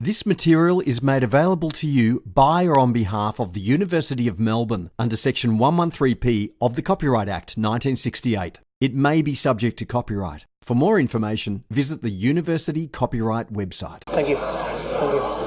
This material is made available to you by or on behalf of the University of Melbourne under Section 113P of the Copyright Act 1968. It may be subject to copyright. For more information, visit the University Copyright website. Thank you. Thank you.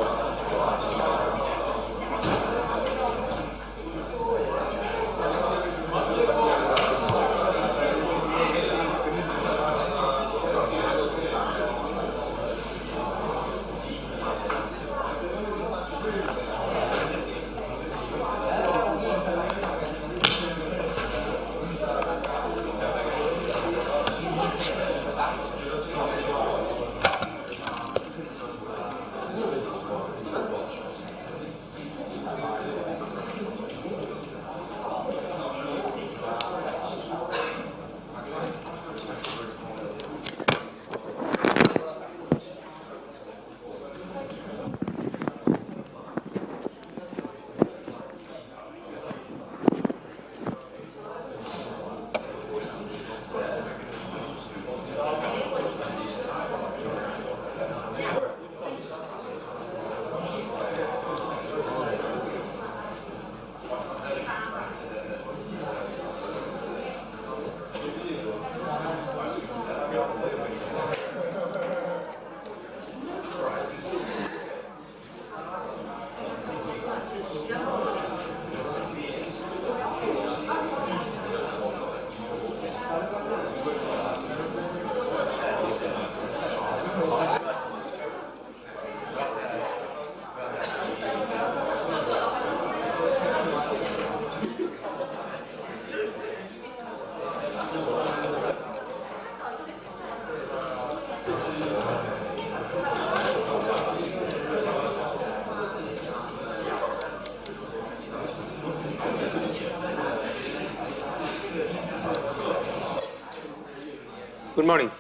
Good morning.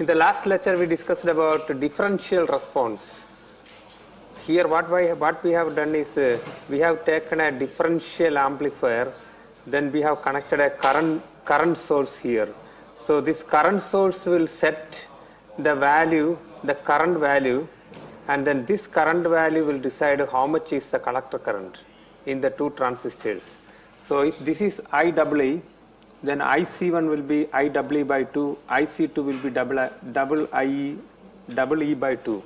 In the last lecture, we discussed about differential response. Here, what we have done is we have taken a differential amplifier, then we have connected a current source here. So this current source will set the value, the current value, and then this current value will decide how much is the collector current in the two transistors. So if this is IEE, then IC1 will be IEE by 2, IC2 will be double E by 2.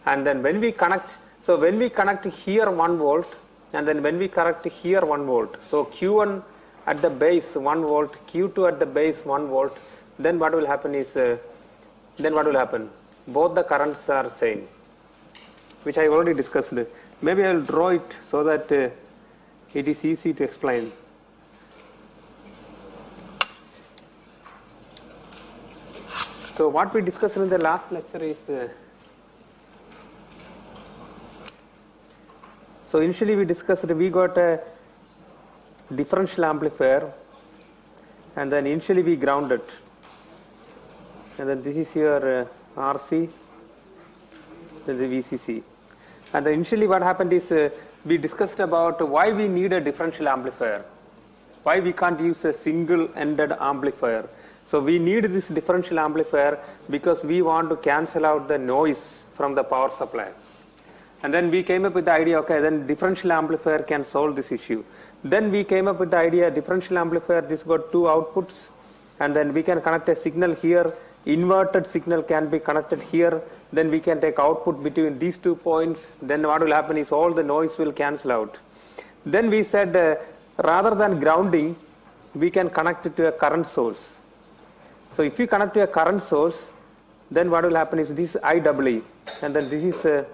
And then when we connect, so when we connect here 1 volt, and then when we connect here 1 volt, so Q1 at the base 1 volt, Q2 at the base 1 volt, then what will happen is, both the currents are same, which I already discussed. Maybe I will draw it so that it is easy to explain. So what we discussed in the last lecture is, so initially we discussed, we got a differential amplifier, and then initially we grounded, and then this is your RC, then the VCC. And then initially what happened is we discussed about why we need a differential amplifier, why we can't use a single-ended amplifier. So we need this differential amplifier because we want to cancel out the noise from the power supply. And then we came up with the idea, okay, then differential amplifier can solve this issue. Then we came up with the idea, differential amplifier, this got two outputs, and then we can connect a signal here, inverted signal can be connected here, then we can take output between these 2 points, then what will happen is all the noise will cancel out. Then we said, rather than grounding, we can connect it to a current source. So if you connect to a current source, then what will happen is this IEE, and then this is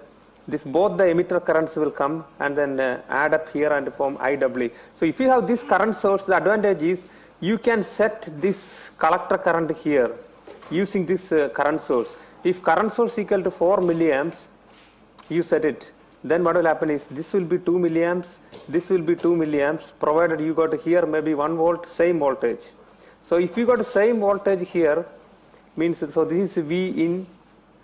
this both the emitter currents will come and then add up here and form IEE. So if you have this current source, the advantage is you can set this collector current here using this current source. If current source equal to 4 milliamps, you set it. Then what will happen is this will be 2 milliamps, this will be 2 milliamps, provided you got here maybe 1 volt, same voltage. So if you got the same voltage here, means, so this is V in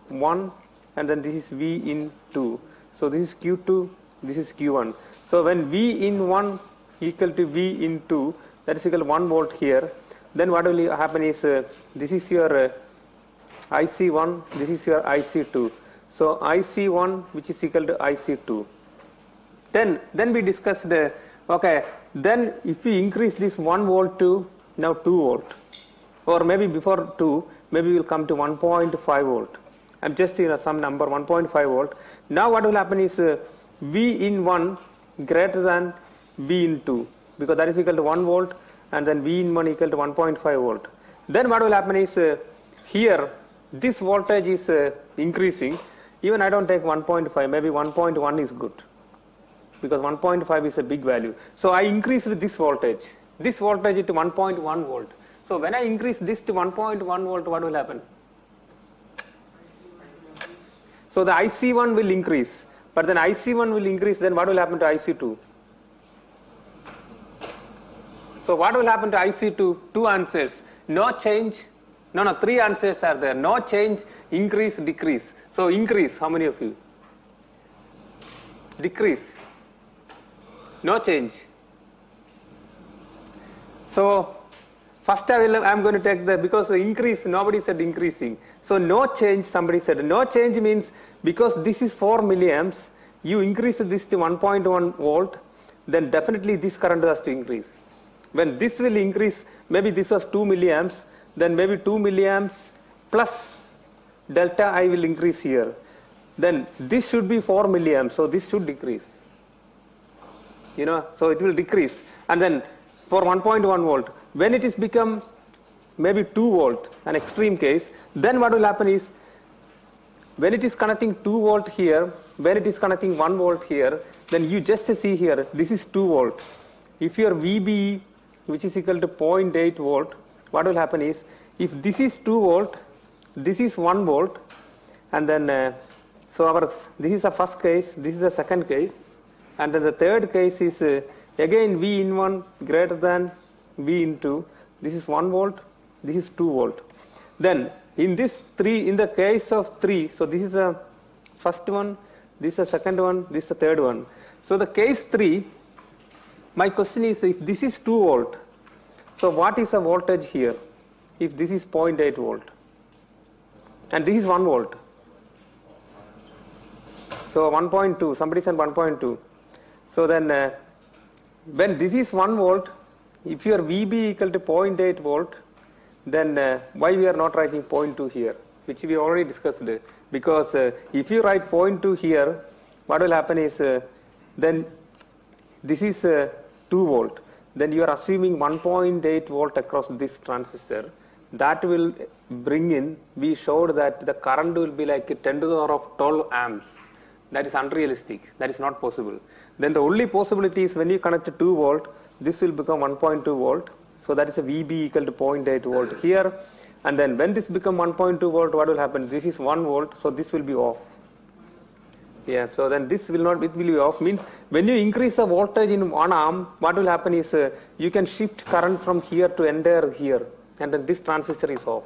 1 and then this is V in 2. So this is Q2, this is Q1. So when V in 1 equal to V in 2, that is equal to 1 volt here, then what will happen is this is your IC1, this is your IC2. So IC1 which is equal to IC2. Then we discussed, okay, then if we increase this 1 volt to now 2 volt, or maybe before 2, maybe we'll come to 1.5 volt. I'm just some number 1.5 volt. Now what will happen is V in 1 greater than V in 2, because that is equal to 1 volt, and then V in 1 equal to 1.5 volt. Then what will happen is here this voltage is increasing. Even I don't take 1.5, maybe 1.1 is good, because 1.5 is a big value. So I increased this voltage to 1.1 volt. So when I increase this to 1.1 volt, what will happen? So the IC1 will increase, but then IC1 will increase, then what will happen to IC2? So what will happen to IC2? 2 answers. No change. No, 3 answers are there. No change, increase, decrease. So increase, how many of you? Decrease. No change. So first I'm going to take because the increase, nobody said increasing. So no change, somebody said. No change means because this is 4 milliamps, you increase this to 1.1 volt, then definitely this current has to increase. When this will increase, maybe this was 2 milliamps, then maybe 2 milliamps plus delta I will increase here. Then this should be 4 milliamps, so this should decrease. So it will decrease. And then for 1.1 volt, when it is become maybe 2 volt, an extreme case, then what will happen is, when it is connecting 2 volt here, when it is connecting 1 volt here, then you just see here, this is 2 volt. If your VB, which is equal to 0.8 volt, what will happen is, if this is 2 volt, this is 1 volt, and then this is the first case, this is the second case, and then the third case is again V in 1 greater than V in 2. This is 1 volt, this is 2 volt. Then in this 3, in the case of 3, so this is the first one, this is the second one, this is the third one. So the case 3, my question is, if this is 2 volt, so what is the voltage here? If this is 0.8 volt, and this is 1 volt. So 1.2, somebody said 1.2. So then when this is 1 volt, if your VB equal to 0.8 volt, then why we are not writing 0.2 here, which we already discussed. Because if you write 0.2 here, what will happen is, then this is 2 volt. Then you are assuming 1.8 volt across this transistor. That will bring in, we showed that the current will be like 10 to the power of 12 amps. That is unrealistic. That is not possible. Then the only possibility is when you connect to 2 volt, this will become 1.2 volt. So that is a VB equal to 0.8 volt here. And then when this become 1.2 volt, what will happen? This is 1 volt, so this will be off. Yeah, so then this will not, it will be off. Means when you increase the voltage in one arm, what will happen is you can shift current from here to entire here, and then this transistor is off.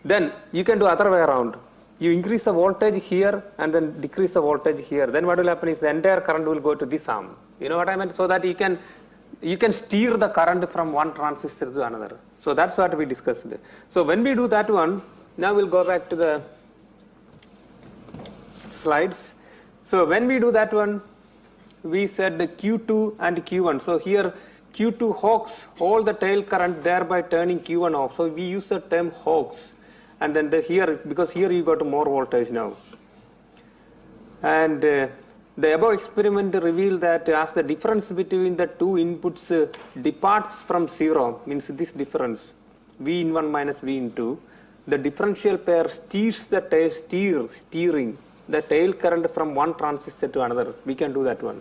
Then you can do other way around. You increase the voltage here and then decrease the voltage here. Then what will happen is the entire current will go to this arm. You know what I mean? So that you can steer the current from one transistor to another. So that's what we discussed. So when we do that one, now we'll go back to the slides. So when we do that one, we said the Q2 and Q1. So here Q2 hogs all the tail current, thereby turning Q1 off. So we use the term hogs. And then here, because here you got more voltage now. And the above experiment revealed that as the difference between the two inputs departs from 0, means this difference, V in 1 minus V in 2, the differential pair steers the tail, steering the tail current from one transistor to another. We can do that one.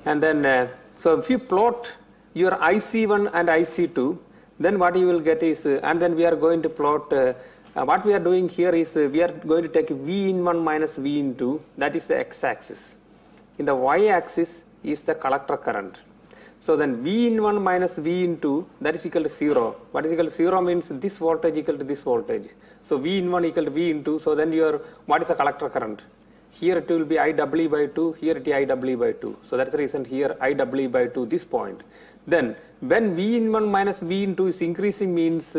And then, so if you plot your IC1 and IC2, then what you will get is, and then we are going to plot, what we are doing here is, we are going to take V in 1 minus V in 2, that is the x-axis. In the y-axis is the collector current. So then V in 1 minus V in 2, that is equal to 0. What is equal to 0 means this voltage equal to this voltage. So V in 1 equal to V in 2, so then your, what is the collector current? Here it will be IW by 2, here it is IW by 2. So that's the reason here IW by 2, this point. Then when V in 1 minus V in 2 is increasing means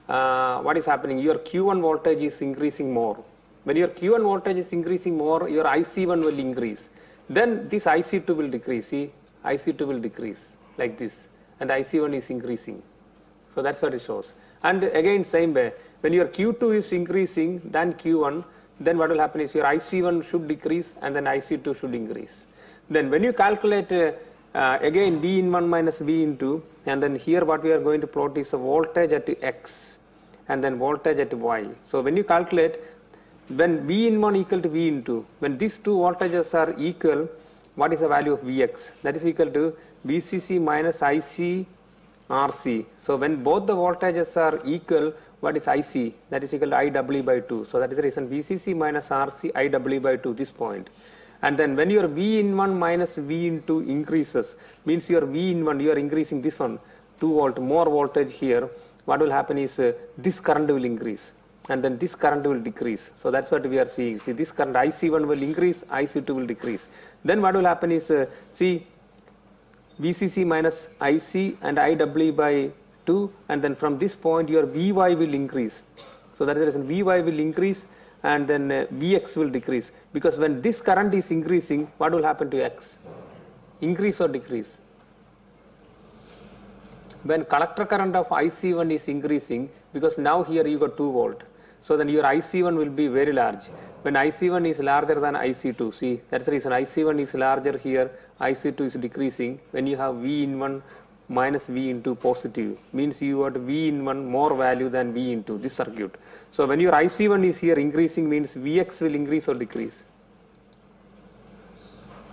what is happening? Your Q1 voltage is increasing more. When your Q1 voltage is increasing more, your IC1 will increase. Then this IC2 will decrease. See, IC2 will decrease like this, and IC1 is increasing. So that's what it shows. And again, same way, when your Q2 is increasing than Q1, then what will happen is your IC1 should decrease and then IC2 should increase. Then when you calculate again V in 1 minus V in 2, and then here what we are going to plot is a voltage at X and then voltage at Y. So when you calculate, when V in 1 equal to V in 2, when these two voltages are equal, what is the value of Vx? That is equal to VCC minus IC RC. So when both the voltages are equal, what is IC? That is equal to IW by 2. So that is the reason VCC minus RC IW by 2, this point. And then when your V in 1 minus V in 2 increases, means your V in 1, you are increasing this one, 2 volt, more voltage here. What will happen is this current will increase and then this current will decrease. So that's what we are seeing. See, this current IC1 will increase, IC2 will decrease. Then what will happen is, see, VCC minus IC and IW by 2, and then from this point your Vy will increase. So that is the reason Vy will increase and then Vx will decrease, because when this current is increasing, what will happen to X? Increase or decrease? When collector current of IC1 is increasing, because now here you got 2 volt, so then your IC1 will be very large. When IC1 is larger than IC2, see, that's the reason IC1 is larger here, IC2 is decreasing. When you have V in 1 minus V into positive, means you got V in 1 more value than V into this circuit. So when your IC1 is here increasing, means Vx will increase or decrease?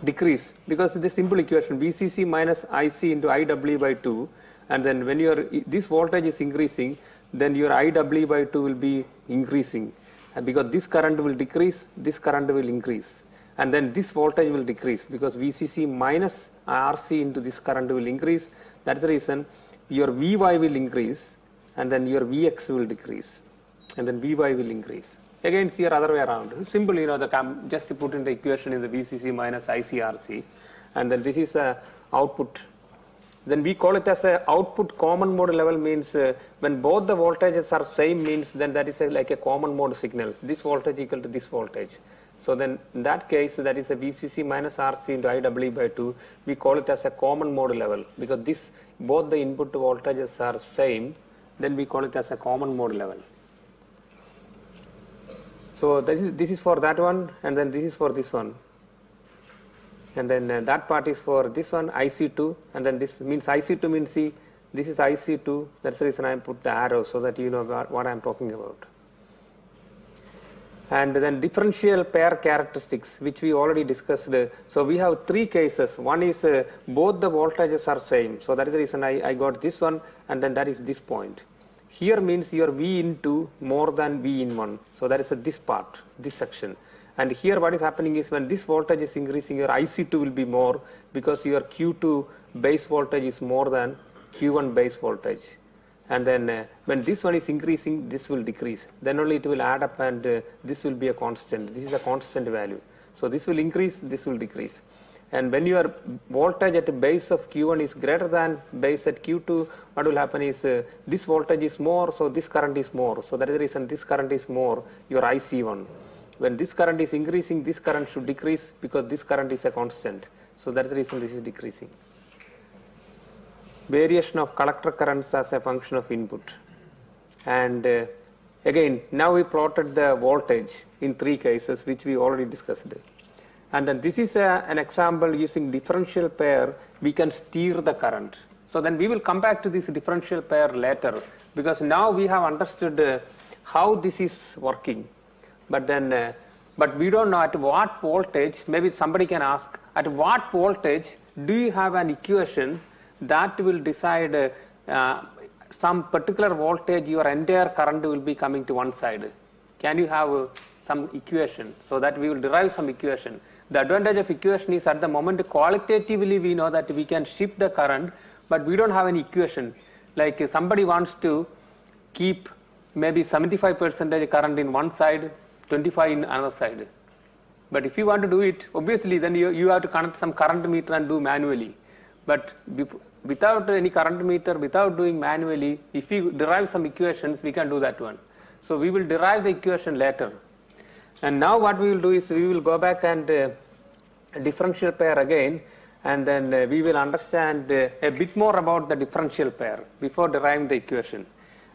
Decrease, because this simple equation, VCC minus IC into IW by 2, and then when your this voltage is increasing, then your IW by 2 will be increasing, and because this current will decrease, this current will increase, and then this voltage will decrease because VCC minus RC into this current will increase. That's the reason your Vy will increase and then your Vx will decrease and then Vy will increase. Again, see your other way around. Simple, just put in the equation in the VCC minus ICRC, and then this is a output. Then we call it as a output common mode level, means when both the voltages are same, means then that is like a common mode signal. This voltage equal to this voltage. So then in that case, that is a VCC minus RC into IW by 2. We call it as a common mode level, because this both the input voltages are same. Then we call it as a common mode level. So this is for that one, and then this is for this one. And then that part is for this one, IC2, and then this means IC2 means, see, this is IC2. That's the reason I put the arrow, so that you know what I am talking about. And then differential pair characteristics, which we already discussed. So we have 3 cases. One is both the voltages are same. So that is the reason I got this one, and then that is this point. Here means your V in 2 more than V in 1. So that is this part, this section. And here what is happening is, when this voltage is increasing, your IC2 will be more, because your Q2 base voltage is more than Q1 base voltage. And then when this one is increasing, this will decrease. Then only it will add up, and this will be a constant. This is a constant value. So this will increase, this will decrease. And when your voltage at the base of Q1 is greater than base at Q2, what will happen is this voltage is more, so this current is more. So that is the reason this current is more, your IC1. When this current is increasing, this current should decrease, because this current is a constant. So that is the reason this is decreasing. Variation of collector currents as a function of input. And again, now we plotted the voltage in 3 cases, which we already discussed. And then this is an example using differential pair. We can steer the current. So then we will come back to this differential pair later, because now we have understood how this is working. But then, but we don't know at what voltage. Maybe somebody can ask, at what voltage do you have an equation that will decide some particular voltage, your entire current will be coming to one side? Can you have some equation, so that we will derive some equation? The advantage of equation is, at the moment qualitatively we know that we can shift the current, but we don't have any equation. Like somebody wants to keep maybe 75% current in one side, 25 in another side. But if you want to do it, obviously then you have to connect some current meter and do manually. But without any current meter, without doing manually, if we derive some equations, we can do that one. So we will derive the equation later. And now what we will do is we will go back and differential pair again, and then we will understand a bit more about the differential pair before deriving the equation.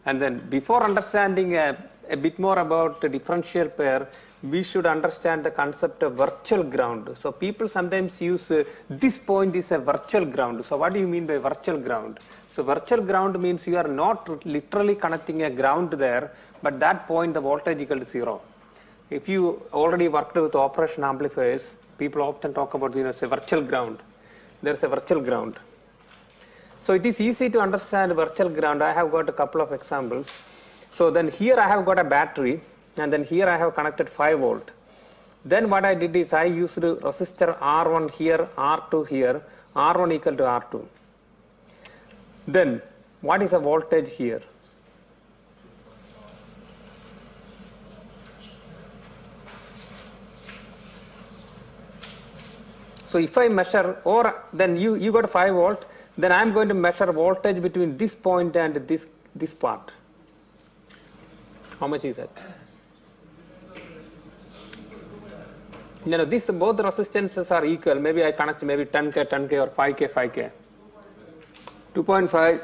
And then before understanding a bit more about the differential pair, we should understand the concept of virtual ground. So people sometimes use this point is a virtual ground. So what do you mean by virtual ground? So virtual ground means you are not literally connecting a ground there, but that point the voltage equal to 0. If you already worked with operation amplifiers, people often talk about, say virtual ground. There's a virtual ground. So it is easy to understand virtual ground. I have got a couple of examples. So then here I have got a battery, and then here I have connected 5 volt. Then what I did is I used resistor R1 here, R2 here, R1 equal to R2. Then what is the voltage here? So if I measure, or then you got 5 volt, then I am going to measure voltage between this point and this part. How much is that? No, both resistances are equal. Maybe I connect maybe 10k, 10k, or 5k, 5k. 2.5.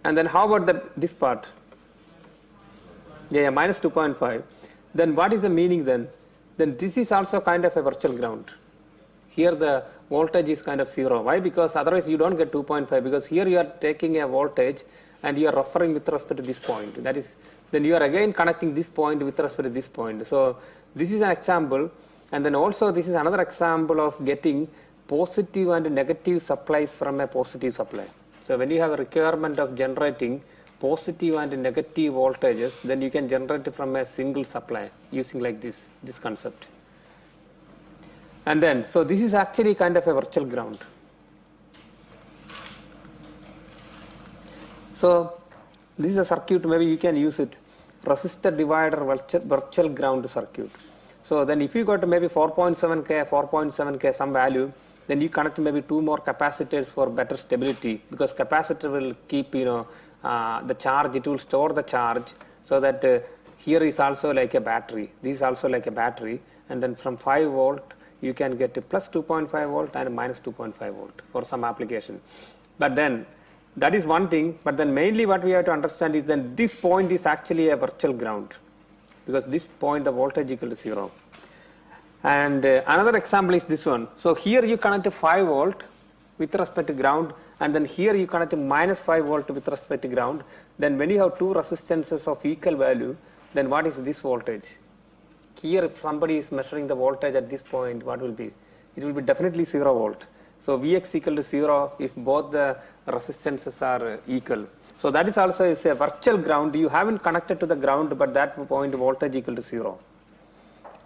And then how about this part? Yeah, minus 2.5. Then what is the meaning then? Then this is also kind of a virtual ground. Here the voltage is kind of 0. Why? Because otherwise you don't get 2.5, because here you are taking a voltage and you are referring with respect to this point. That is, then you are again connecting this point with respect to this point. So this is an example, and then also this is another example of getting positive and negative supplies from a positive supply. So when you have a requirement of generating positive and negative voltages, then you can generate it from a single supply using like this concept. And then, so this is actually kind of a virtual ground. So this is a circuit, maybe you can use it, resistor divider virtual ground circuit. So then if you got maybe 4.7k, some value, then you connect maybe 2 more capacitors for better stability, because capacitor will keep, the charge, it will store the charge, so that here is also like a battery. This is also like a battery, and then from 5 volt, you can get a plus 2.5 volt and minus 2.5 volt for some application. But then that is one thing, but then mainly what we have to understand is that this point is actually a virtual ground, because this point the voltage equal to 0. And another example is this one. So here you connect to 5 volt with respect to ground, and then here you connect to minus 5 volt with respect to ground. Then when you have 2 resistances of equal value, then what is this voltage? Here if somebody is measuring the voltage at this point, what will be? It will be definitely 0 volt. So Vx equal to 0 if both the resistances are equal. So that is also is a virtual ground. You haven't connected to the ground, but that point voltage equal to 0.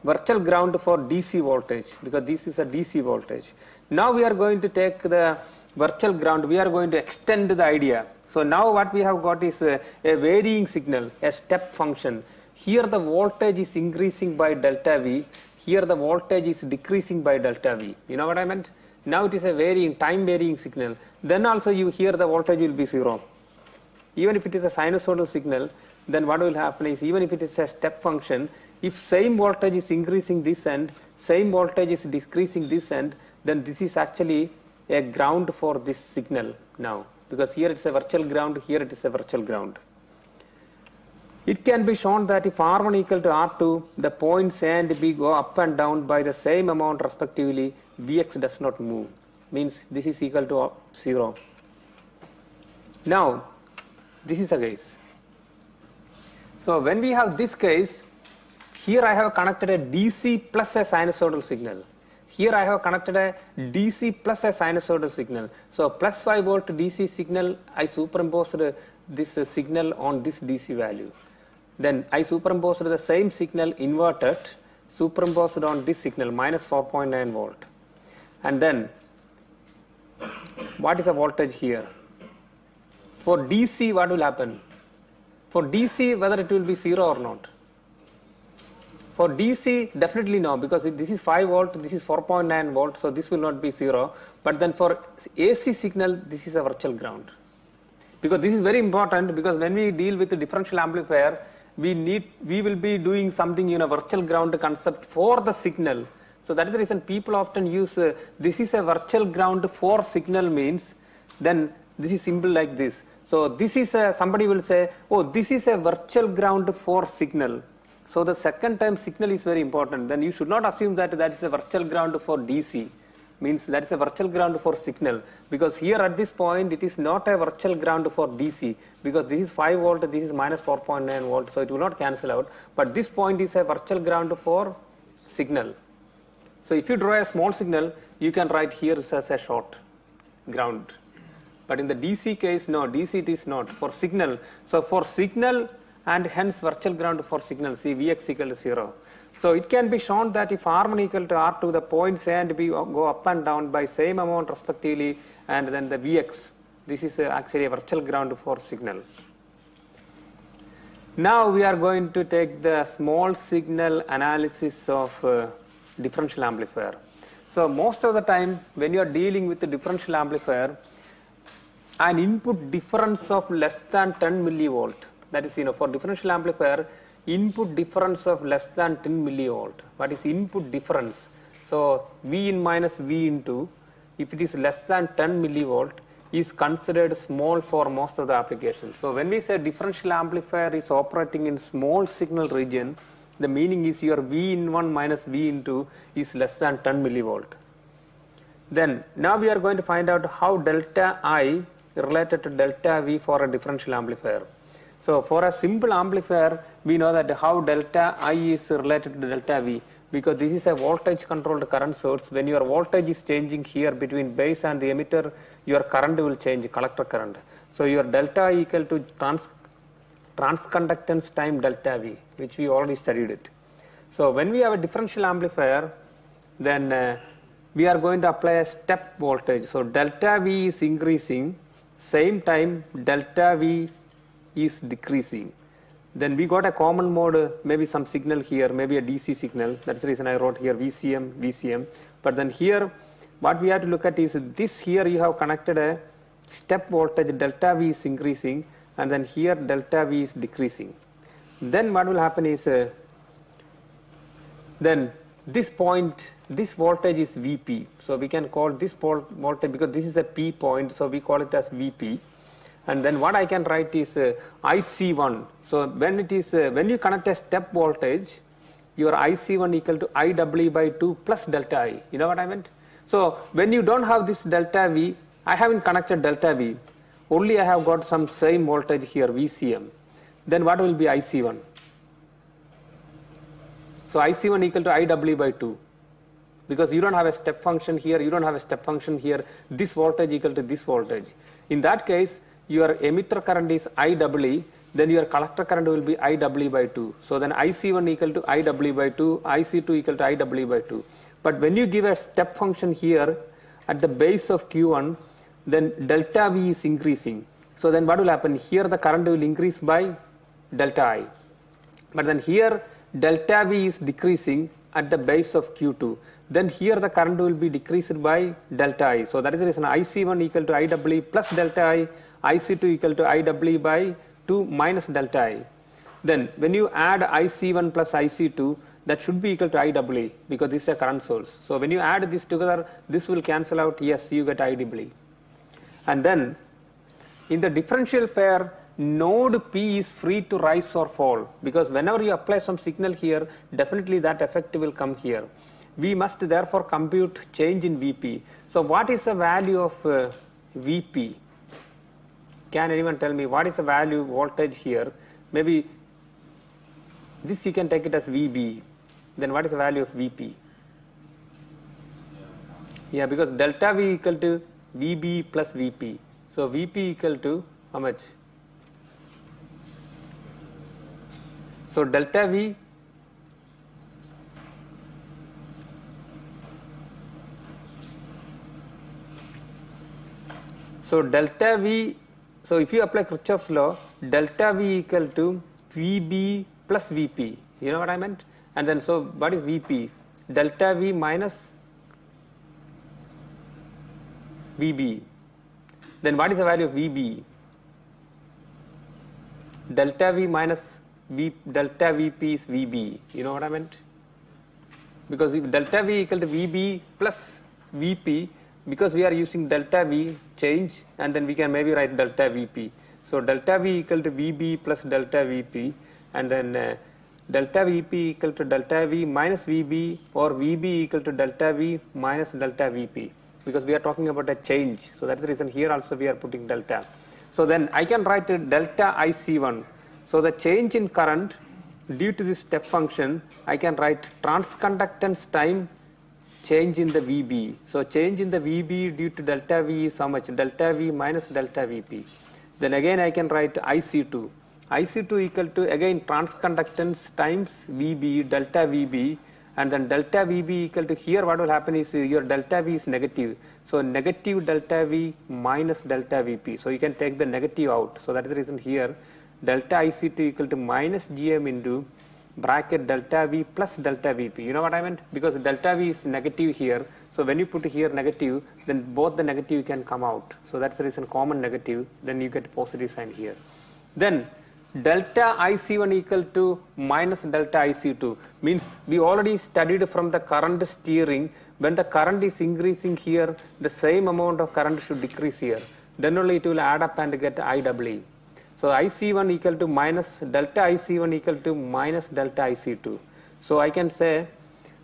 Virtual ground for DC voltage, because this is a DC voltage. Now we are going to take the virtual ground, we are going to extend the idea. So now what we have got is a varying signal, a step function. Here the voltage is increasing by delta V, here the voltage is decreasing by delta V. You know what I meant? Now it is a time varying signal. Then also you hear the voltage will be 0. Even if it is a sinusoidal signal, then what will happen is, even if it is a step function, if same voltage is increasing this end, same voltage is decreasing this end, then this is actually a ground for this signal now, because here it is a virtual ground, here it is a virtual ground. It can be shown that if R1 equal to R2, the points A and B go up and down by the same amount respectively, Vx does not move. Means this is equal to 0. Now, this is a case. So when we have this case, here I have connected a DC plus a sinusoidal signal. Here I have connected a DC plus a sinusoidal signal. So plus 5 volt DC signal, I superimposed this signal on this DC value. Then I superimposed the same signal inverted, superimposed on this signal, minus 4.9 volt. And then, what is the voltage here? For DC, what will happen? For DC, whether it will be 0 or not? For DC, definitely no, because this is 5 volt, this is 4.9 volt, so this will not be 0. But then for AC signal, this is a virtual ground. Because this is very important, because when we deal with the differential amplifier, we will be doing something in a virtual ground concept for the signal. So that is the reason people often use this is a virtual ground for signal means, then this is simple like this. So this is somebody will say, oh, this is a virtual ground for signal. So the second time signal is very important. Then you should not assume that that is a virtual ground for DC. Means that is a virtual ground for signal. Because here at this point it is not a virtual ground for DC. Because this is 5 volt, this is minus 4.9 volt. So it will not cancel out. But this point is a virtual ground for signal. So if you draw a small signal, you can write here as a short ground. But in the DC case, no, DC it is not. For signal. So for signal, and hence virtual ground for signal, see Vx equal to 0. So it can be shown that if R1 equal to R2, the points A and B go up and down by same amount respectively, and then the Vx, this is actually a virtual ground for signal. Now we are going to take the small signal analysis of differential amplifier. So most of the time when you are dealing with the differential amplifier, an input difference of less than 10 millivolt, that is, for differential amplifier, input difference of less than 10 millivolt. What is input difference? So V in minus V into, if it is less than 10 millivolt, is considered small for most of the applications. So when we say differential amplifier is operating in small signal region, the meaning is your V in 1 minus V into is less than 10 millivolt. Then now we are going to find out how delta I related to delta V for a differential amplifier. So for a simple amplifier, we know that how delta I is related to delta V, because this is a voltage controlled current source. When your voltage is changing here between base and the emitter, your current will change, collector current. So your delta I equal to transconductance time delta V, which we already studied it. So when we have a differential amplifier, then we are going to apply a step voltage. So delta V is increasing, same time delta V is decreasing. Then we got a common mode, maybe some signal here, maybe a DC signal. That's the reason I wrote here VCM, VCM. But then here, what we have to look at is this here you have connected a step voltage, delta V is increasing, and then here delta V is decreasing. Then what will happen is, then this point, this voltage is VP. So we can call this voltage, because this is a P point, so we call it as VP. And then what I can write is IC1. So when it is when you connect a step voltage, your IC1 equal to IW by 2 plus delta I. You know what I meant? So when you don't have this delta V, I haven't connected delta V. Only I have got some same voltage here, VCM. Then what will be IC1? So IC1 equal to IW by 2. Because you don't have a step function here, you don't have a step function here. This voltage equal to this voltage. In that case, your emitter current is IW, then your collector current will be IW by 2. So then IC1 equal to IW by 2, IC2 equal to IW by 2. But when you give a step function here at the base of Q1, then delta V is increasing. So then what will happen? Here the current will increase by delta I. But then here delta V is decreasing at the base of Q2. Then here the current will be decreased by delta I. So that is the reason IC1 equal to IW plus delta I, IC2 equal to IW by 2 minus delta I. Then when you add IC1 plus IC2, that should be equal to IW, because this is a current source. So when you add this together, this will cancel out. Yes, you get IW. And then in the differential pair, node P is free to rise or fall, because whenever you apply some signal here, definitely that effect will come here. We must therefore compute change in VP. So what is the value of VP? Can anyone tell me what is the value voltage here? Maybe this you can take it as VB. Then what is the value of VP? Yeah, because delta V equal to VB plus VP. So VP equal to how much? So delta V so if you apply Kirchhoff's law, delta V equal to VB plus VP. You know what I meant? And then so what is Vp? Delta V minus Vb. Then what is the value of Vb? Delta V minus delta Vp is Vb. You know what I meant? Because if delta V equal to Vb plus Vp, because we are using delta V change, and then we can maybe write delta Vp. So delta V equal to Vb plus delta Vp, and then delta Vp equal to delta V minus Vb, or Vb equal to delta V minus delta Vp, because we are talking about a change. So that's the reason here also we are putting delta. So then I can write delta IC1. So the change in current due to this step function, I can write transconductance time change in the Vb. So change in the Vb due to delta V is how much? Delta V minus delta Vp. Then again I can write IC2. IC2 equal to again transconductance times Vb, delta Vb, and then delta Vb equal to, here what will happen is your delta V is negative. So negative delta V minus delta Vp. So you can take the negative out. So that is the reason here delta IC2 equal to minus Gm into bracket delta V plus delta Vp. You know what I meant? Because delta V is negative here. So when you put here negative, then both the negative can come out. So that's the reason common negative. Then you get positive sign here. Then delta IC1 equal to minus delta IC2 means we already studied from the current steering. When the current is increasing here, the same amount of current should decrease here. Then only it will add up and get IEE. So IC1 equal to minus delta IC1 equal to minus delta IC2. So I can say,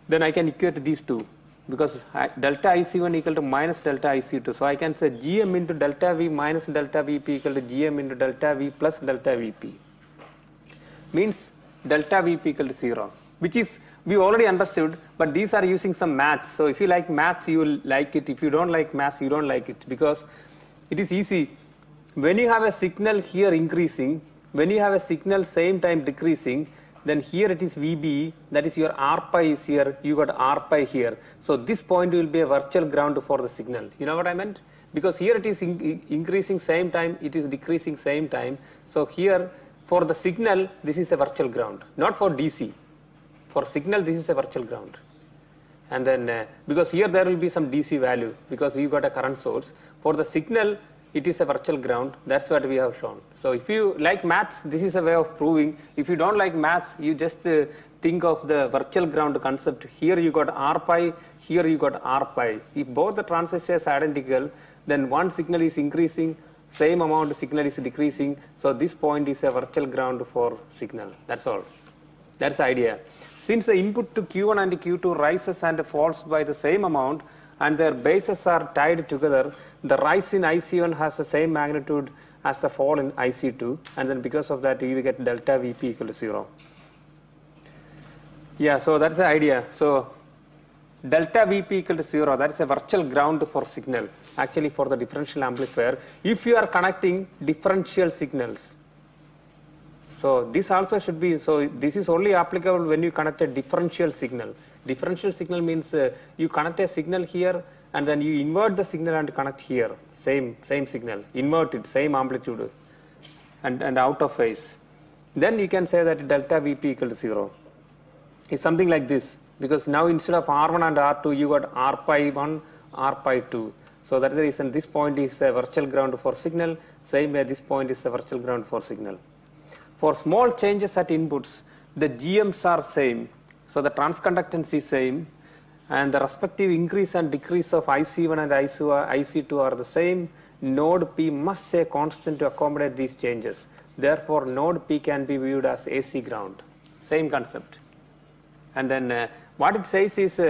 then I can equate these two, because delta IC1 equal to minus delta IC2. So I can say Gm into delta V minus delta Vp equal to Gm into delta V plus delta Vp. Means delta Vp equal to 0, which is we already understood, but these are using some maths. So if you like maths, you will like it. If you don't like maths, you don't like it, because it is easy. When you have a signal here increasing, when you have a signal same time decreasing, then here it is Vb, that is your R pi is here, you got R pi here. So this point will be a virtual ground for the signal. You know what I meant? Because here it is increasing same time, it is decreasing same time. So here for the signal, this is a virtual ground, not for DC. For signal, this is a virtual ground. And then because here there will be some DC value, because you got a current source. For the signal, it is a virtual ground. That's what we have shown. So if you like maths, this is a way of proving. If you don't like maths, you just think of the virtual ground concept. Here you got R pi, here you got R pi. If both the transistors are identical, then one signal is increasing, same amount of signal is decreasing. So this point is a virtual ground for signal. That's all. That's the idea. Since the input to Q1 and Q2 rises and falls by the same amount, and their bases are tied together, the rise in IC1 has the same magnitude as the fall in IC2, and then because of that you get delta Vp equal to 0. Yeah, so that's the idea. So delta Vp equal to 0, that is a virtual ground for signal, actually for the differential amplifier, if you are connecting differential signals. So this also should be, so this is only applicable when you connect a differential signal. Differential signal means you connect a signal here and then you invert the signal and connect here. Same signal, invert it, same amplitude and out of phase. Then you can say that delta Vp equal to 0. It's something like this, because now instead of R1 and R2, you got R pi 1, R pi 2. So that is the reason this point is a virtual ground for signal, same way this point is a virtual ground for signal. For small changes at inputs, the GMs are same. So the transconductance is same, and the respective increase and decrease of IC1 and IC2 are the same. Node P must stay constant to accommodate these changes. Therefore, node P can be viewed as AC ground. Same concept. And then what it says is,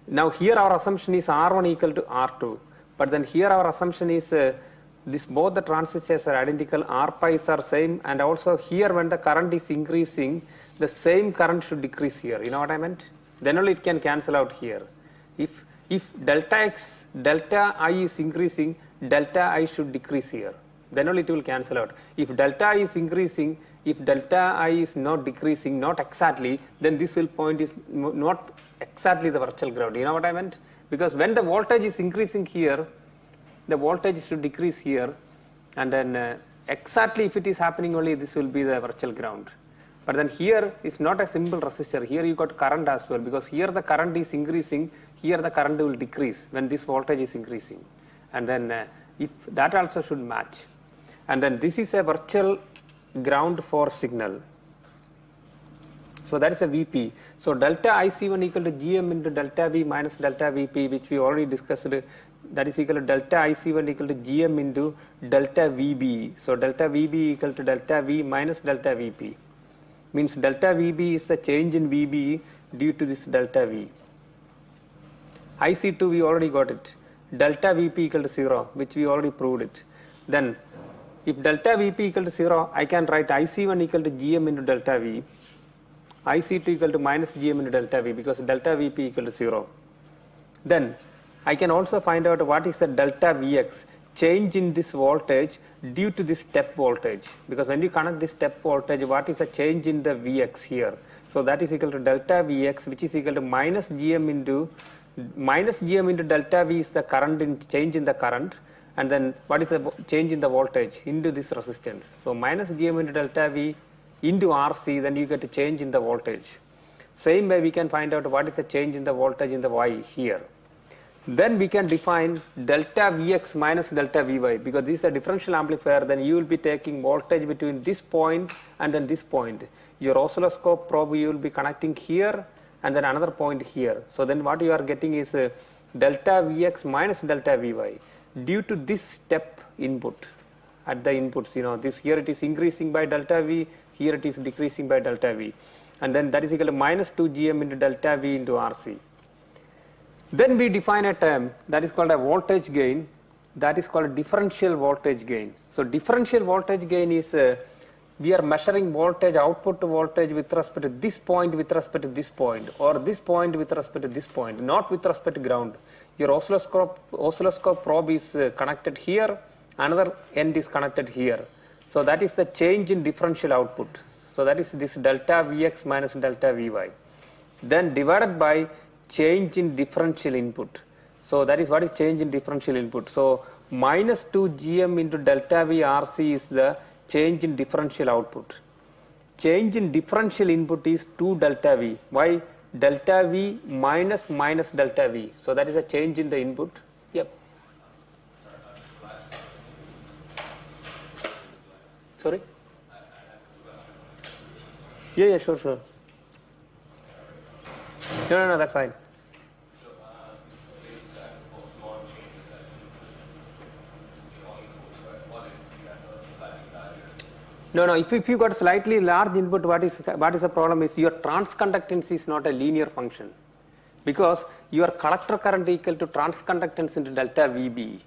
now here our assumption is R1 equal to R2, but then here our assumption is this both the transistors are identical, R pi's are same, and also here when the current is increasing, the same current should decrease here. You know what I meant? Then only it can cancel out here. If delta I is increasing, delta I should decrease here. Then only it will cancel out. If delta I is increasing, if delta I is not decreasing, not exactly, then this point is not exactly the virtual ground. You know what I meant? Because when the voltage is increasing here, the voltage should decrease here, and then exactly if it is happening only, this will be the virtual ground. But then here it's not a simple resistor. Here you got current as well, because here the current is increasing, here the current will decrease when this voltage is increasing. And then if that also should match. And then this is a virtual ground for signal. So that is a VP. So delta IC1 equal to GM into delta V minus delta VP, which we already discussed. That is equal to delta IC1 equal to GM into delta VB. So delta VB equal to delta V minus delta VP. Means delta VB is the change in VB due to this delta V. IC2 we already got it. Delta VP equal to 0, which we already proved it. Then if delta VP equal to 0, I can write IC1 equal to GM into delta V. IC2 equal to minus GM into delta V, because delta VP equal to 0. Then I can also find out what is the delta Vx, change in this voltage due to this step voltage, because when you connect this step voltage, what is the change in the Vx here? So that is equal to delta Vx, which is equal to minus GM into delta V is the current in change in the current, and then what is the change in the voltage into this resistance. So minus GM into delta V into RC, then you get a change in the voltage. Same way we can find out what is the change in the voltage in the Y here. Then we can define delta Vx minus delta Vy, because this is a differential amplifier. Then you will be taking voltage between this point and then this point. Your oscilloscope probe you will be connecting here and then another point here. So then what you are getting is delta Vx minus delta Vy due to this step input. At the inputs, this here it is increasing by delta V, here it is decreasing by delta V, and then that is equal to minus 2 GM into delta V into RC. Then we define a term that is called a voltage gain, that is called a differential voltage gain. So differential voltage gain is we are measuring voltage, output voltage with respect to this point with respect to this point, or this point with respect to this point, not with respect to ground. Your oscilloscope probe is connected here, another end is connected here. So that is the change in differential output. So that is this delta Vx minus delta Vy. Then divided by change in differential input. So that is what is change in differential input. So minus 2 GM into delta V RC is the change in differential output. Change in differential input is 2 delta V. Why? Delta V minus delta V. So that is a change in the input. Yep. Sorry? Yeah, sure. No, that's fine. No, if you got slightly large input, what is the problem is your transconductance is not a linear function, because your collector current equal to transconductance into delta VB.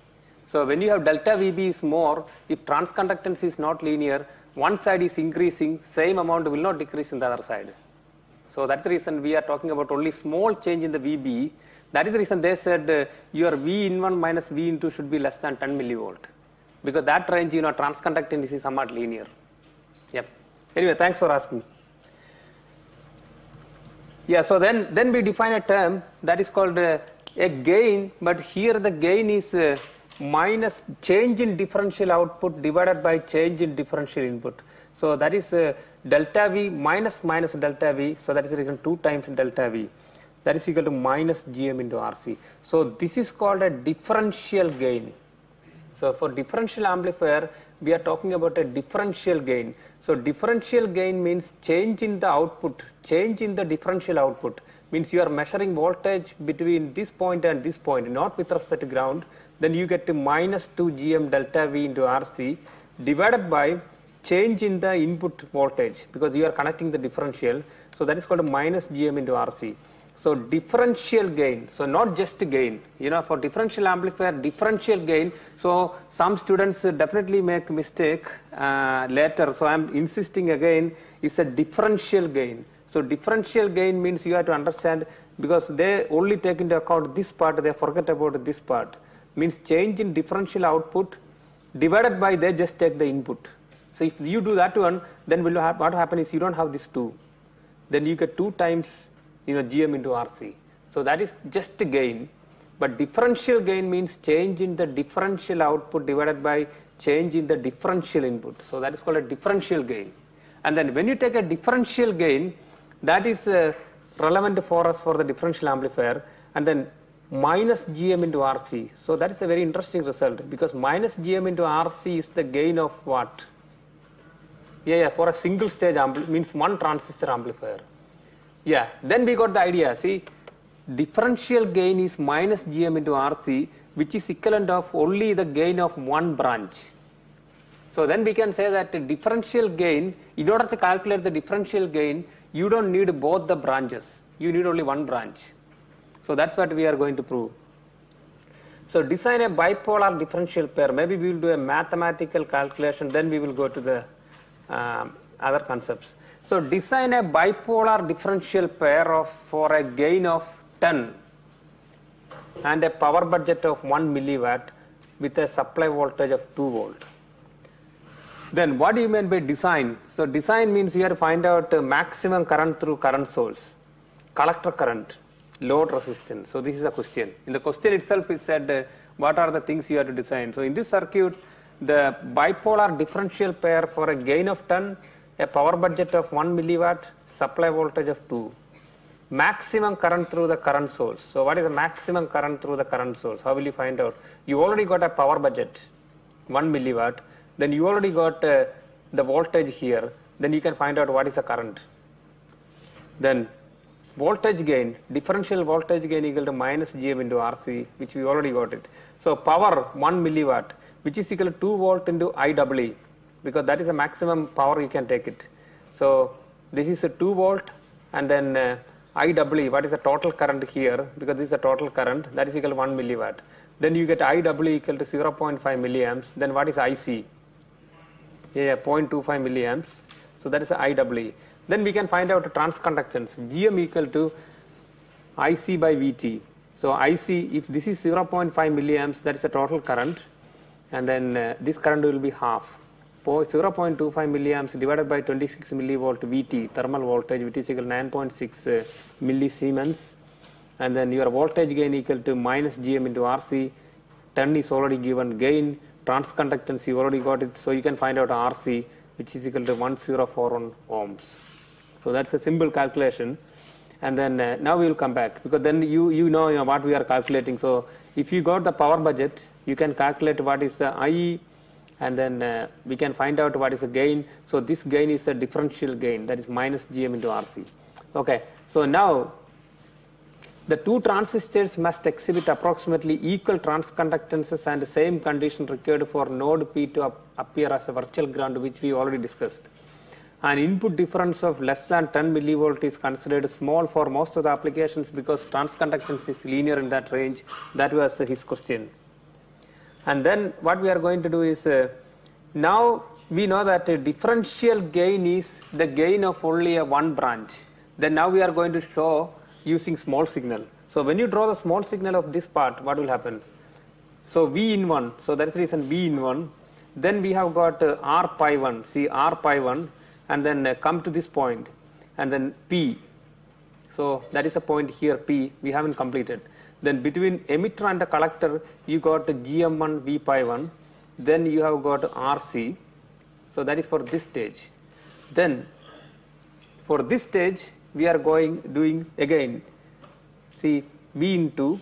So when you have delta VB is more, if transconductance is not linear, one side is increasing, same amount will not decrease in the other side. So that's the reason we are talking about only small change in the VB. That is the reason they said your V in 1 minus V in 2 should be less than 10 millivolt, because that range, transconductance is somewhat linear. Yep. Anyway, thanks for asking. Yeah, so then we define a term that is called a gain, but here the gain is minus change in differential output divided by change in differential input. So that is delta V minus delta V, so that is equal to 2 times delta V. That is equal to minus GM into RC. So this is called a differential gain. So for differential amplifier, we are talking about a differential gain. So differential gain means change in the output, change in the differential output. Means you are measuring voltage between this point and this point, not with respect to ground. Then you get to minus 2 GM delta V into RC divided by change in the input voltage, because you are connecting the differential. So that is called a minus GM into RC. So differential gain, so not just gain, for differential amplifier, differential gain. So some students definitely make mistake later. So I am insisting again, it's a differential gain. So differential gain means you have to understand, because they only take into account this part, they forget about this part. Means change in differential output divided by, they just take the input. So if you do that one, then what happen is you don't have this 2. Then you get 2 times GM into RC. So that is just the gain. But differential gain means change in the differential output divided by change in the differential input. So that is called a differential gain. And then when you take a differential gain, that is relevant for us for the differential amplifier, and then minus GM into RC. So that is a very interesting result, because minus GM into RC is the gain of what? Yeah, for a single stage means one transistor amplifier. Yeah, then we got the idea. See, differential gain is minus GM into RC, which is equivalent of only the gain of one branch. So then we can say that the differential gain, in order to calculate the differential gain, you don't need both the branches. You need only one branch. So that's what we are going to prove. So design a bipolar differential pair. Maybe we will do a mathematical calculation, then we will go to the other concepts. So design a bipolar differential pair for a gain of 10 and a power budget of 1 milliwatt with a supply voltage of 2 volt. Then what do you mean by design? So design means you have to find out maximum current through current source, collector current, load resistance. So this is a question. In the question itself it said what are the things you have to design. So in this circuit, the bipolar differential pair for a gain of 10, a power budget of 1 milliwatt, supply voltage of 2. Maximum current through the current source. So what is the maximum current through the current source? How will you find out? You already got a power budget, 1 milliwatt. Then you already got the voltage here. Then you can find out what is the current. Then voltage gain, differential voltage gain equal to minus GM into RC, which we already got it. So power 1 milliwatt, which is equal to 2 volt into IEE, because that is the maximum power you can take it. So this is a 2 volt, and then IEE, what is the total current here, because this is the total current, that is equal to 1 milliwatt. Then you get IEE equal to 0.5 milliamps. Then what is IC? Yeah, 0.25 milliamps. So that is the IEE. Then we can find out the transconductance, GM equal to IC by VT. So IC, if this is 0.5 milliamps, that is the total current, and then this current will be half. 0.25 milliamps divided by 26 millivolt VT, thermal voltage, which is equal to 9.6 millisiemens, and then your voltage gain equal to minus GM into RC. 10 is already given. Gain, transconductance, you already got it, so you can find out RC, which is equal to 1041 ohms. So that's a simple calculation. And then now we will come back, because then you know what we are calculating. So if you got the power budget, you can calculate what is the IE, and then we can find out what is the gain. So this gain is a differential gain, that is minus GM into RC. Okay, so now the two transistors must exhibit approximately equal transconductances, and the same condition required for node P to appear as a virtual ground, which we already discussed. An input difference of less than 10 millivolt is considered small for most of the applications, because transconductance is linear in that range. That was his question. And then what we are going to do is, now we know that a differential gain is the gain of only a one branch. Then now we are going to show using small signal. So when you draw the small signal of this part, what will happen? So V in 1, so that's the reason V in 1. Then we have got R pi 1, see R pi 1, and then come to this point, and then P. So that is a point here, P, we haven't completed. Then between emitter and the collector, you got GM1 V pi 1. Then you have got RC. So that is for this stage. Then for this stage, we are doing again, see V in 2.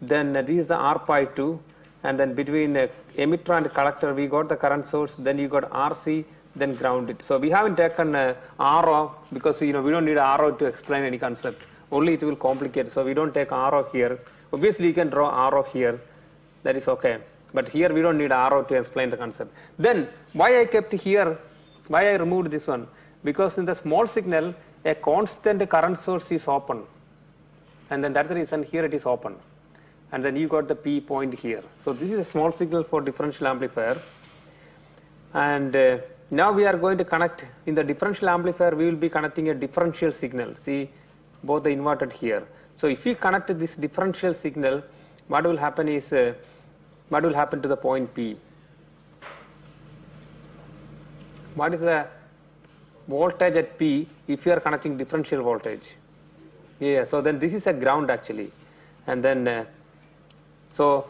Then this is the R pi 2. And then between emitter and collector, we got the current source. Then you got RC, then ground it. So we haven't taken RO, because we don't need RO to explain any concept. Only it will complicate. So we don't take RO here. Obviously you can draw RO here. That is okay. But here we don't need RO to explain the concept. Then why I kept here, why I removed this one? Because in the small signal, a constant current source is open. And then that's the reason here it is open. And then you got the P point here. So this is a small signal for differential amplifier. And now we are going to connect, in the differential amplifier, we will be connecting a differential signal. See, both are inverted here. So if we connect this differential signal, what will happen is, what will happen to the point P? What is the voltage at P if you are connecting differential voltage? Yeah, so then this is a ground actually. And then, so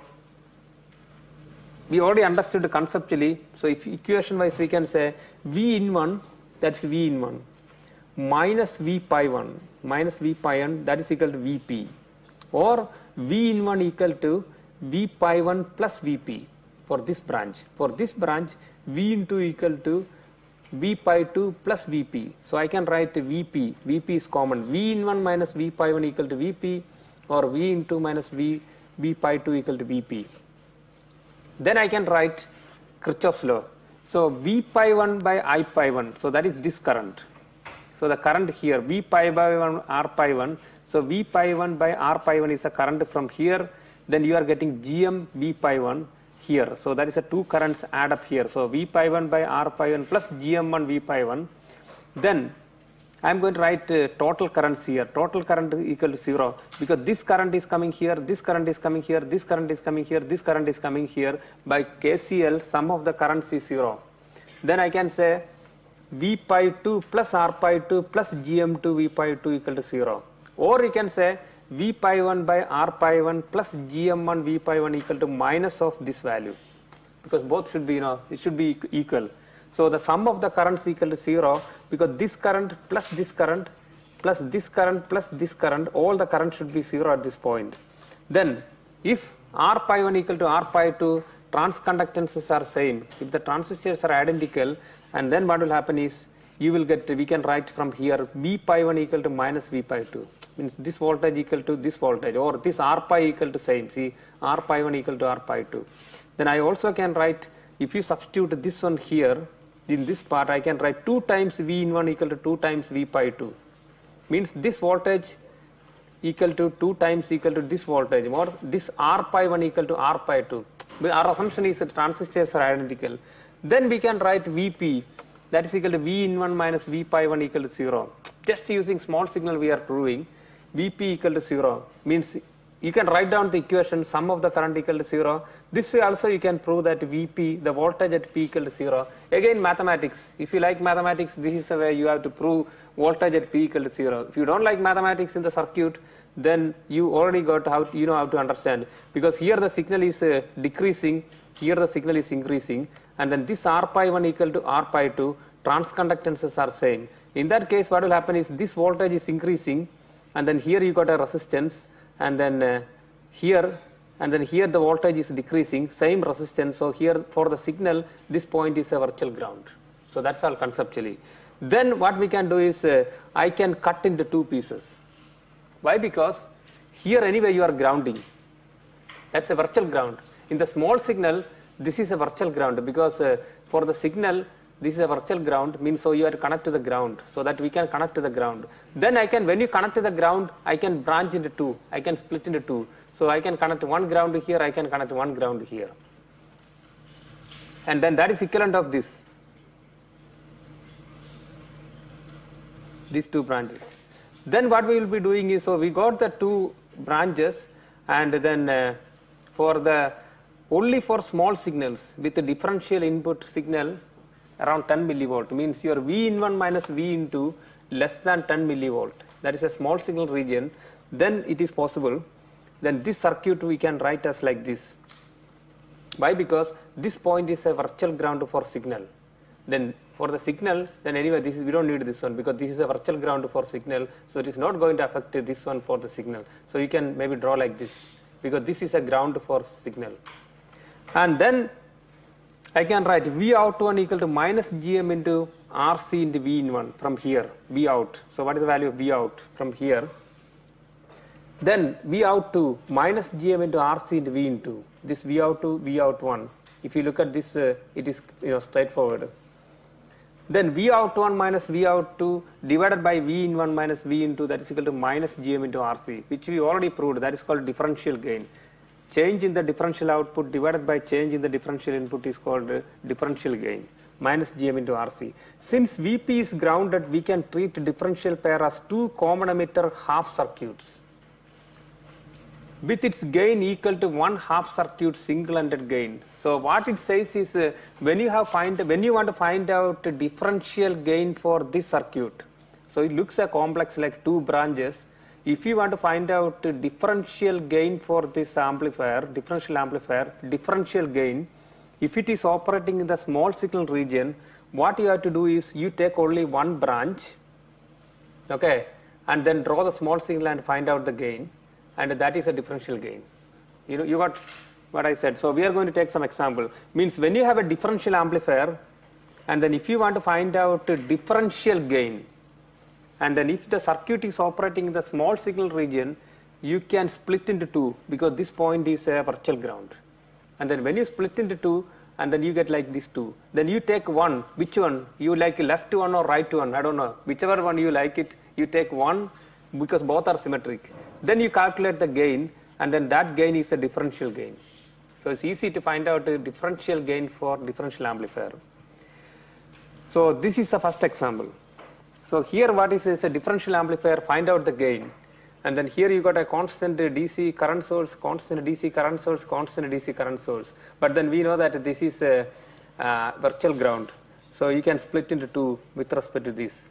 we already understood conceptually. So if equation wise we can say V in 1 that's V in 1, minus V pi 1, minus V pi 1, that is equal to Vp, or V in 1 equal to V pi 1 plus Vp for this branch. For this branch, V in 2 equal to V pi 2 plus Vp. So I can write Vp. Vp is common. V in 1 minus V pi 1 equal to Vp, or V in 2 minus V pi 2 equal to Vp. Then I can write Kirchhoff's law. So V pi 1 by I pi 1. So that is this current. So the current here, V pi by 1 R pi 1. So V pi 1 by R pi 1 is a current from here. Then you are getting GM V pi 1 here. So that is a two currents add up here. So V pi 1 by R pi 1 plus GM1 V pi 1. Then I am going to write total currents here. Total current equal to 0, because this current is coming here, this current is coming here, this current is coming here, this current is coming here. By KCL, sum of the currents is 0. Then I can say V pi 2 plus R pi 2 plus GM2 V pi 2 equal to 0. Or you can say V pi 1 by R pi 1 plus GM1 V pi 1 equal to minus of this value, because both should be, it should be equal. So the sum of the currents equal to 0, because this current plus this current plus this current plus this current, all the current should be 0 at this point. Then if R pi 1 equal to R pi 2, transconductances are same. If the transistors are identical, and then what will happen is you will get, we can write from here V pi 1 equal to minus V pi 2. Means this voltage equal to this voltage, or this R pi equal to same. See, R pi 1 equal to R pi 2. Then I also can write, if you substitute this one here, in this part I can write 2 times V in 1 equal to 2 times V pi 2. Means this voltage equal to 2 times equal to this voltage, or this R pi 1 equal to R pi 2. Our assumption is that transistors are identical. Then we can write Vp, that is equal to V in 1 minus V pi 1 equal to 0. Just using small signal we are proving Vp equal to 0. Means you can write down the equation, sum of the current equal to 0. This way also you can prove that Vp, the voltage at P equal to 0. Again, mathematics. If you like mathematics, this is the way you have to prove voltage at P equal to 0. If you don't like mathematics in the circuit, then you already got how, you know how to understand. Because here the signal is decreasing, here the signal is increasing, and then this R pi 1 equal to R pi 2, transconductances are same. In that case, what will happen is this voltage is increasing, and then here you got a resistance, and then here the voltage is decreasing, same resistance. So here for the signal, this point is a virtual ground. So that's all conceptually. Then what we can do is I can cut into two pieces. Why? Because here anyway you are grounding. That's a virtual ground. In the small signal, this is a virtual ground, because for the signal, this is a virtual ground, means so you have to connect to the ground, so that we can connect to the ground. Then I can, when you connect to the ground, I can branch into two, I can split into two. So I can connect one ground here, I can connect one ground here. And then that is equivalent of this. These two branches. Then what we will be doing is, so we got the two branches, and then for the, only for small signals with the differential input signal, around 10 millivolt, means your V in 1 minus V in 2 less than 10 millivolt. That is a small signal region. Then it is possible. Then this circuit we can write as like this. Why? Because this point is a virtual ground for signal. Then for the signal, then anyway this is, we don't need this one, because this is a virtual ground for signal. So it is not going to affect this one for the signal. So you can maybe draw like this, because this is a ground for signal. And then I can write V out 1 equal to minus GM into RC into V in 1 from here, V out. So what is the value of V out from here? Then V out 2 minus GM into RC into V in 2. This V out 2, V out 1. If you look at this, it is straightforward. Then V out 1 minus V out 2 divided by V in 1 minus V in 2, that is equal to minus GM into RC, which we already proved. That is called differential gain. Change in the differential output divided by change in the differential input is called differential gain, minus GM into RC. Since Vp is grounded, we can treat differential pair as two common emitter half circuits with its gain equal to one half circuit single-ended gain. So what it says is when you want to find out differential gain for this circuit, so it looks a complex like two branches. If you want to find out differential gain for this amplifier, differential gain, if it is operating in the small signal region, what you have to do is you take only one branch, okay, and then draw the small signal and find out the gain, and that is a differential gain. You got what I said. So we are going to take some example. Means when you have a differential amplifier, and then if you want to find out a differential gain, and then if the circuit is operating in the small signal region, you can split into two, because this point is a virtual ground. And then when you split into two, and then you get like this two, then you take one. Which one you like, left one or right one? I don't know, whichever one you like it, you take one, because both are symmetric. Then you calculate the gain, and then that gain is a differential gain. So it's easy to find out a differential gain for differential amplifier. So this is the first example. So here what is a differential amplifier, find out the gain. And then here you got a constant DC current source, constant DC current source, constant DC current source. But then we know that this is a virtual ground. So you can split into two with respect to this.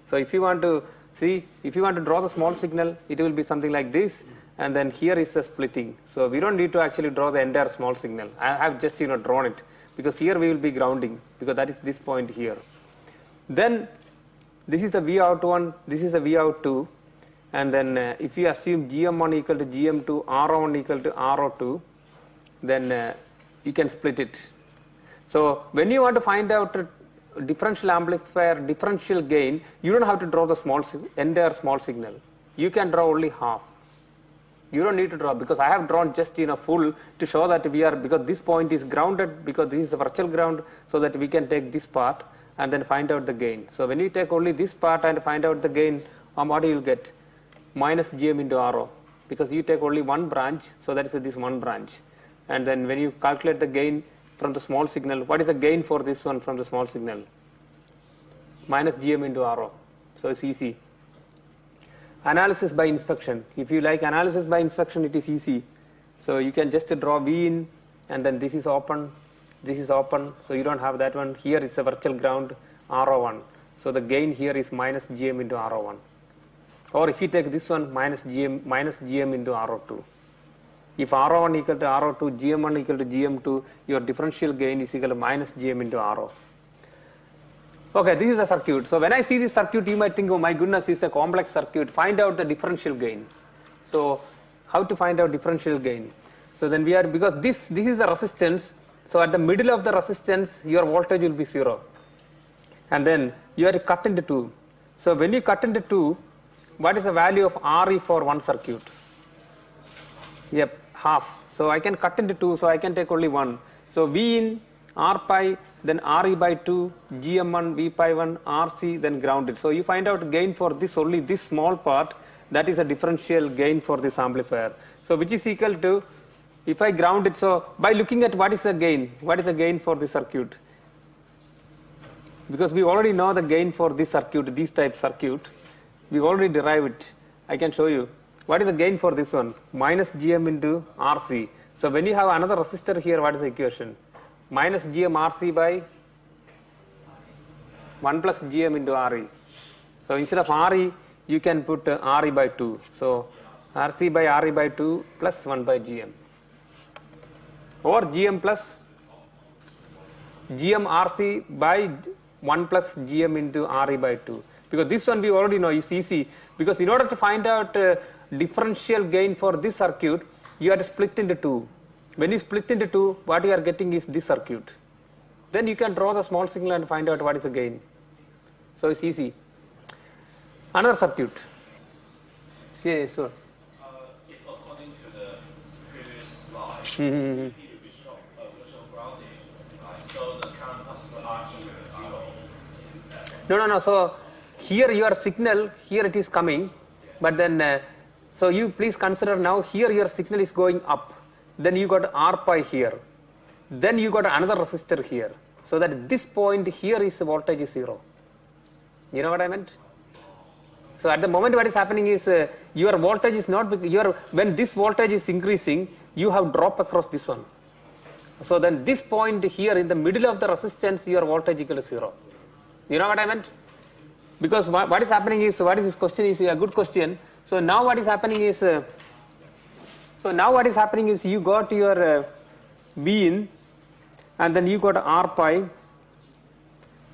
So if you want to see, if you want to draw the small signal, it will be something like this. And then here is the splitting. So we don't need to actually draw the entire small signal. I have just drawn it, because here we will be grounding, because that is this point here. Then this is the V out 1, this is the V out 2. And then if you assume GM1 equal to GM2, RO1 equal to RO2, then you can split it. So when you want to find out a differential amplifier differential gain, you don't have to draw the entire small signal. You can draw only half. You don't need to draw, because I have drawn just full to show that we are, because this point is grounded, because this is a virtual ground, so that we can take this part and then find out the gain. So when you take only this part and find out the gain, what you will get? Minus GM into RO, because you take only one branch, so that is this one branch. And then when you calculate the gain from the small signal, what is the gain for this one from the small signal? Minus GM into RO. So it's easy. Analysis by inspection. If you like analysis by inspection, it is easy. So you can just draw V in, and then this is open, this is open, so you don't have that one. Here it's a virtual ground, RO1. So the gain here is minus GM into RO1. Or if you take this one, minus GM into RO2. If RO1 equal to RO2, GM1 equal to GM2, your differential gain is equal to minus GM into RO. Okay, this is a circuit. So when I see this circuit, you might think, oh my goodness, it's a complex circuit. Find out the differential gain. So how to find out differential gain? So then we are, because this is the resistance. So at the middle of the resistance, your voltage will be 0. And then you have to cut into two. So when you cut into two, what is the value of RE for one circuit? Yep, half. So I can cut into two, so I can take only one. So V in, R pi, then RE by 2, GM1, V pi 1, RC, then grounded. So you find out gain for this, only this small part, that is a differential gain for this amplifier. So which is equal to, if I ground it, so by looking at what is the gain for this circuit? Because we already know the gain for this circuit, this type circuit, we already derived it. I can show you. What is the gain for this one? Minus GM into RC. So when you have another resistor here, what is the equation? Minus GM RC by 1 plus GM into RE. So instead of RE, you can put RE by 2. So RC by RE by 2 plus 1 by GM. Or GM plus GM RC by 1 plus GM into RE by 2. Because this one we already know is easy. Because in order to find out differential gain for this circuit, you have to split into two. When you split into two, what you are getting is this circuit. Then you can draw the small signal and find out what is the gain. So it's easy. Another circuit. Yeah, sure. If according to the previous slide, Mm-hmm. we show grounding, right? So the current of the RE is 0. No. So here your signal, here it is coming, but then, so you please consider now here your signal is going up. Then you got R pi here. Then you got another resistor here. So that this point here is the voltage is 0. You know what I meant? So at the moment what is happening is your voltage is not, when this voltage is increasing, you have drop across this one. So then this point here in the middle of the resistance, your voltage equal to 0. You know what I meant? Because what is happening is, what is this question is a good question. So now what is happening is, you got your V in, and then you got R pi,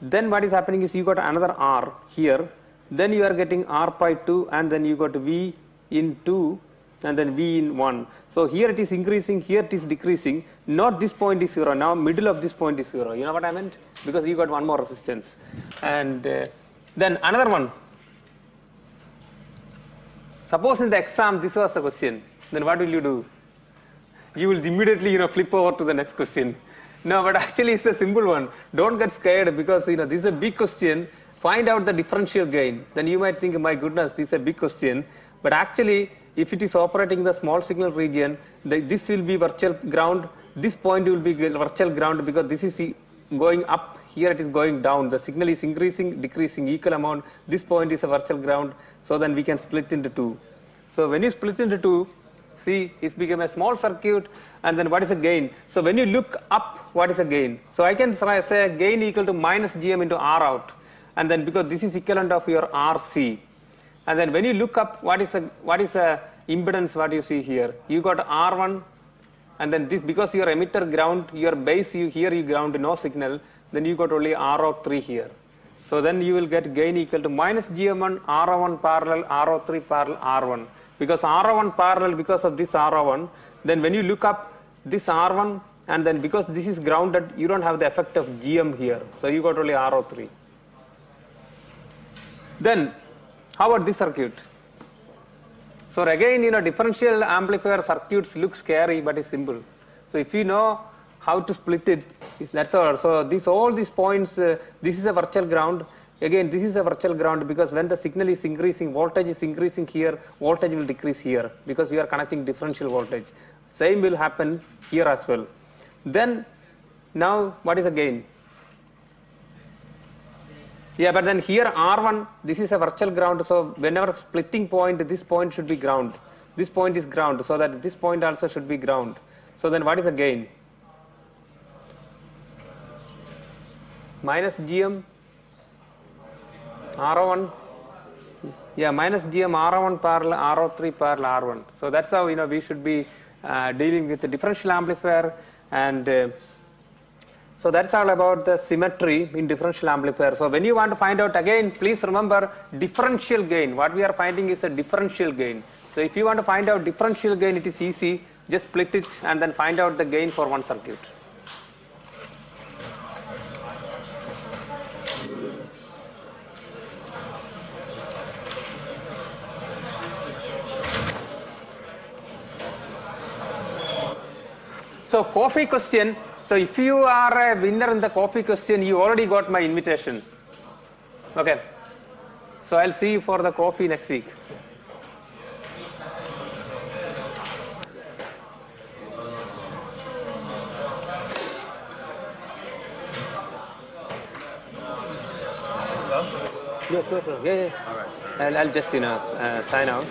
then what is happening is you got another R here, then you are getting R by 2, and then you got V in 2 and then V in 1. So here it is increasing, here it is decreasing, not this point is 0, now middle of this point is 0. You know what I meant? Because you got one more resistance. And then another one. Suppose in the exam this was the question, then what will you do? You will immediately flip over to the next question. No, but actually it's a simple one. Don't get scared, because this is a big question. Find out the differential gain. Then you might think, my goodness, this is a big question. But actually, if it is operating in the small signal region, this will be virtual ground. This point will be virtual ground, because this is going up. Here it is going down. The signal is increasing, decreasing equal amount. This point is a virtual ground. So then we can split into two. So when you split into two, see, it's become a small circuit. And then what is the gain? So when you look up, what is the gain? So I can say gain equal to minus GM into R out. And then because this is equivalent of your RC. And then when you look up, what is the impedance, what you see here? You got R1, and then this, because your emitter ground, your base, here you ground no signal, then you got only R out 3 here. So then you will get gain equal to minus GM1, R1 parallel, R03 parallel, R1. Because R1 parallel, because of this R1, then when you look up this R1, and then because this is grounded, you don't have the effect of GM here. So you got only R03. Then, how about this circuit? So again, differential amplifier circuits look scary, but it's simple. So if you know how to split it, that's all. So all these points, this is a virtual ground. Again, this is a virtual ground, because when the signal is increasing, voltage is increasing here, voltage will decrease here, because you are connecting differential voltage. Same will happen here as well. Then, now what is the gain? Yeah, but then here R1, this is a virtual ground, so whenever splitting point, this point should be ground. This point is ground, so that this point also should be ground. So then what is the gain? Minus GM R1, yeah, minus GM R1 parallel, R03 parallel R1. So that's how we should be dealing with the differential amplifier. And so that's all about the symmetry in differential amplifier. So when you want to find out, again, please remember differential gain. What we are finding is a differential gain. So if you want to find out differential gain, it is easy. Just split it and then find out the gain for one circuit. So coffee question. So if you are a winner in the coffee question, you already got my invitation. Okay. So I'll see you for the coffee next week. Yes, sure. Yeah. All right. I'll just sign out.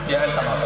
Yeah, I'll come up.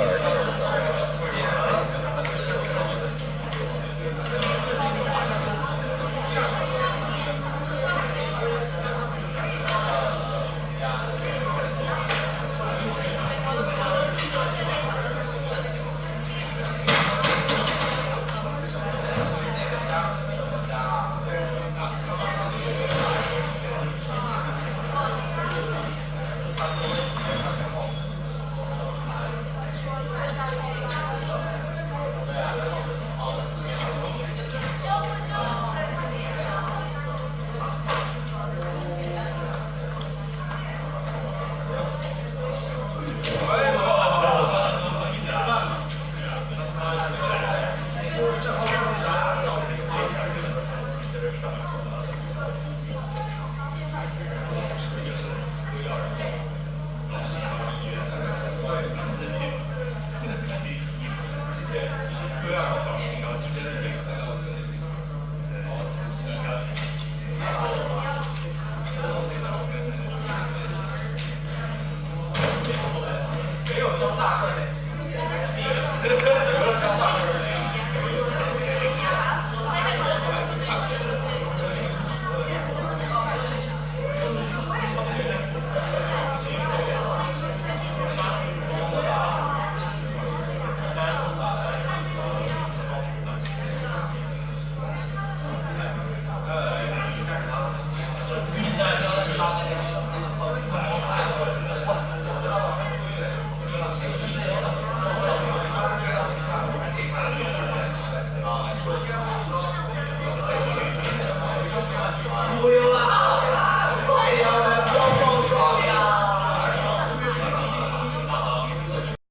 We